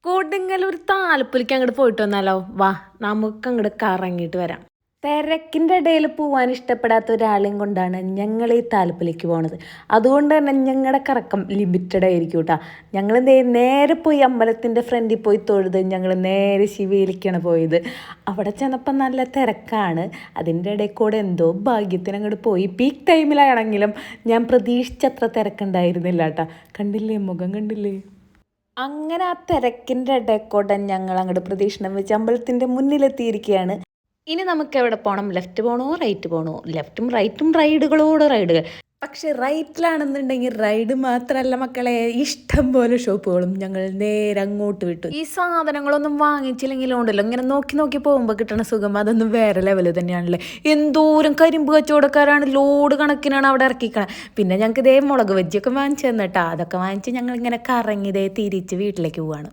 കൊടുങ്ങല്ലൂർ താലപ്പൊലിക്ക് അങ്ങോട്ട് പോയിട്ട് വന്നാലോ? വാ, നമുക്ക് അങ്ങോട്ട് കറങ്ങിയിട്ട് വരാം. തിരക്കിൻ്റെ ഇടയിൽ പോകാൻ ഇഷ്ടപ്പെടാത്ത ഒരാളെയും കൊണ്ടാണ് ഞങ്ങൾ ഈ താലപ്പൊലിക്ക് പോണത്. അതുകൊണ്ട് തന്നെ ഞങ്ങളുടെ കറക്കം ലിമിറ്റഡ് ആയിരിക്കും കേട്ടോ. ഞങ്ങൾ നേരെ പോയി അമ്പലത്തിൻ്റെ ഫ്രണ്ടിൽ പോയി തൊഴുത് ഞങ്ങൾ നേരെ ശിവയിലേക്കാണ് പോയത്. അവിടെ ചെന്നപ്പോൾ നല്ല തിരക്കാണ്. അതിൻ്റെ ഇടയിൽ കൂടെ എന്തോ ഭാഗ്യത്തിന് അങ്ങോട്ട് പോയി. പീക്ക് ടൈമിലാണെങ്കിലും ഞാൻ പ്രതീക്ഷിച്ചത്ര തിരക്കുണ്ടായിരുന്നില്ല കേട്ടോ. കണ്ടില്ലേ, മുഖം കണ്ടില്ലേ? അങ്ങനെ ആ തിരക്കിൻ്റെ ഇടയ്ക്കൂടെ ഞങ്ങൾ അങ്ങോട്ട് പ്രദക്ഷിണം വെച്ച് അമ്പലത്തിൻ്റെ മുന്നിലെത്തിയിരിക്കുകയാണ്. ഇനി നമുക്ക് എവിടെ പോകണം? ലെഫ്റ്റ് പോകണോ റൈറ്റ് പോകണോ? ലെഫ്റ്റും റൈറ്റും റൈഡുകളോട് റൈഡുകൾ. പക്ഷെ റൈറ്റിലാണെന്നുണ്ടെങ്കിൽ റൈഡ് മാത്രമല്ല മക്കളെ, ഇഷ്ടം പോലെ ഷോപ്പുകളും ഞങ്ങൾ നേരെ അങ്ങോട്ട് വിട്ടു. ഈ സാധനങ്ങളൊന്നും വാങ്ങിച്ചില്ലെങ്കിലും ഉണ്ടല്ലോ, ഇങ്ങനെ നോക്കി നോക്കി പോകുമ്പോൾ കിട്ടണ സുഖം അതൊന്നും വേറെ ലെവല് തന്നെയാണല്ലേ. എന്തോരം കരിമ്പ് കച്ചവടക്കാരാണ്, ലോഡ് കണക്കിനാണ് അവിടെ ഇറക്കിക്കണം. പിന്നെ ഞങ്ങൾക്ക് ഇതേ മുളക് ബജ്ജിയൊക്കെ വാങ്ങിച്ചു തന്നിട്ടാ. അതൊക്കെ വാങ്ങിച്ച് ഞങ്ങൾ ഇങ്ങനെ കറങ്ങി തിരിച്ച് വീട്ടിലേക്ക് പോവാണ്.